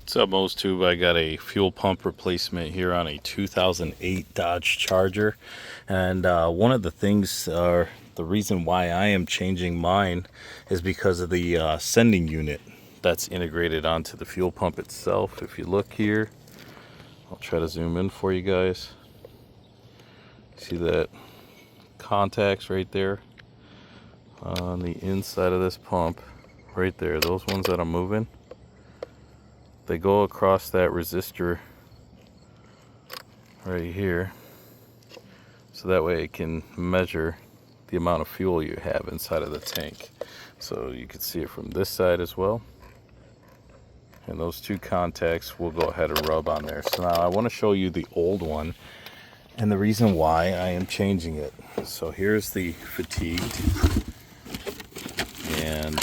What's up, MoseTube? I got a fuel pump replacement here on a 2008 Dodge Charger, and one of the things, the reason why I am changing mine is because of the sending unit that's integrated onto the fuel pump itself. If you look here, I'll try to zoom in for you guys. See that contacts right there on the inside of this pump, right there, those ones that I'm moving, they go across that resistor right here, so that way it can measure the amount of fuel you have inside of the tank. So you can see it from this side as well, and those two contacts will go ahead and rub on there. So now I want to show you the old one and the reason why I am changing it. So here's the fatigued, and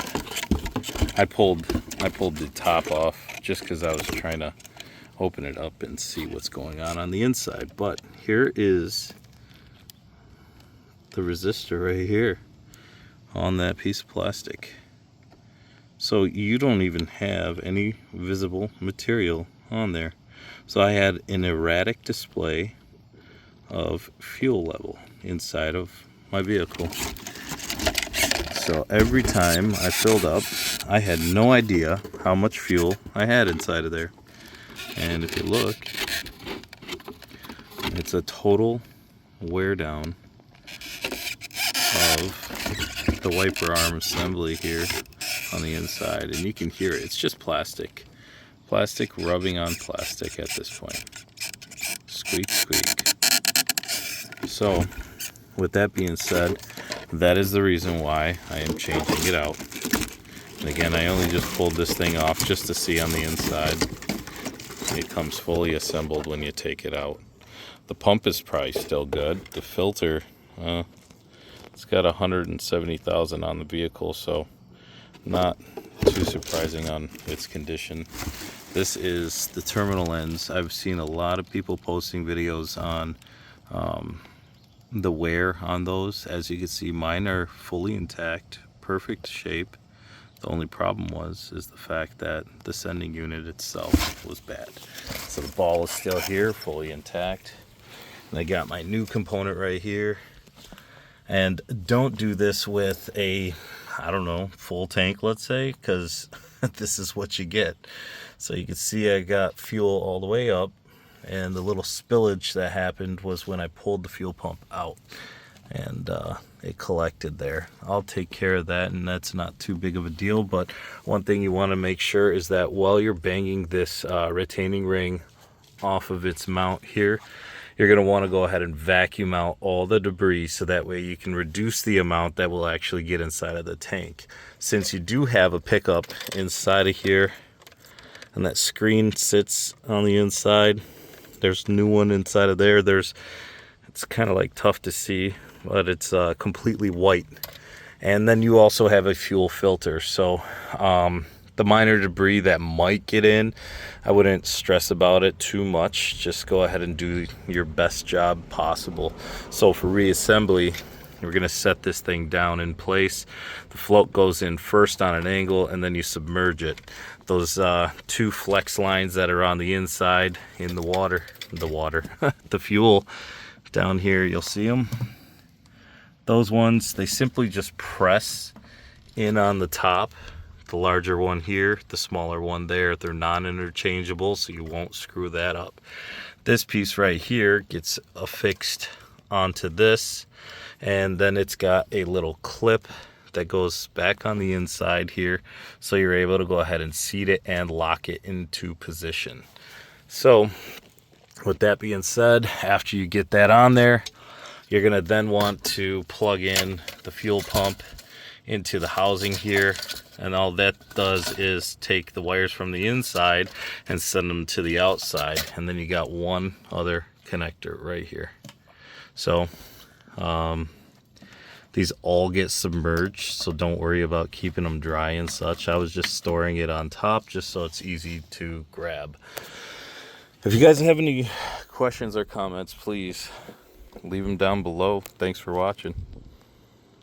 I pulled the top off just because I was trying to open it up and see what's going on the inside. But here is the resistor right here on that piece of plastic. So you don't even have any visible material on there. So I had an erratic display of fuel level inside of my vehicle. So every time I filled up, I had no idea how much fuel I had inside of there. And if you look, it's a total wear down of the wiper arm assembly here on the inside. And you can hear it. It's just plastic. Plastic rubbing on plastic at this point. Squeak, squeak. So, with that being said, that is the reason why I am changing it out. And again, I only just pulled this thing off just to see on the inside. It comes fully assembled when you take it out. The pump is probably still good. The filter, it's got 170,000 on the vehicle, so not too surprising on its condition. This is the terminal ends. I've seen a lot of people posting videos on the wear on those. As you can see, mine are fully intact, perfect shape. The only problem is the fact that the sending unit itself was bad. So the ball is still here, fully intact. And I got my new component right here. And don't do this with a, I don't know, full tank, let's say, because this is what you get. So you can see I got fuel all the way up, and the little spillage that happened was when I pulled the fuel pump out, and it collected there. I'll take care of that, and that's not too big of a deal. But one thing you want to make sure is that while you're banging this retaining ring off of its mount here, you're going to want to go ahead and vacuum out all the debris, so that way you can reduce the amount that will actually get inside of the tank. Since you do have a pickup inside of here, and that screen sits on the inside, there's a new one inside of there. It's kind of like tough to see, but it's completely white. And then you also have a fuel filter. So the minor debris that might get in, I wouldn't stress about it too much. Just go ahead and do your best job possible. So for reassembly, we're going to set this thing down in place. The float goes in first on an angle, and then you submerge it. Those two flex lines that are on the inside in the fuel down here, you'll see them. Those ones, they simply just press in on the top. The larger one here, the smaller one there, they're non-interchangeable, so you won't screw that up. This piece right here gets affixed onto this, and then it's got a little clip that goes back on the inside here, so you're able to go ahead and seat it and lock it into position. So with that being said, after you get that on there, you're going to then want to plug in the fuel pump into the housing here, and all that does is take the wires from the inside and send them to the outside, and then you got one other connector right here. So these all get submerged, so don't worry about keeping them dry and such. I was just storing it on top just so it's easy to grab. If you guys have any questions or comments, please leave them down below. Thanks for watching.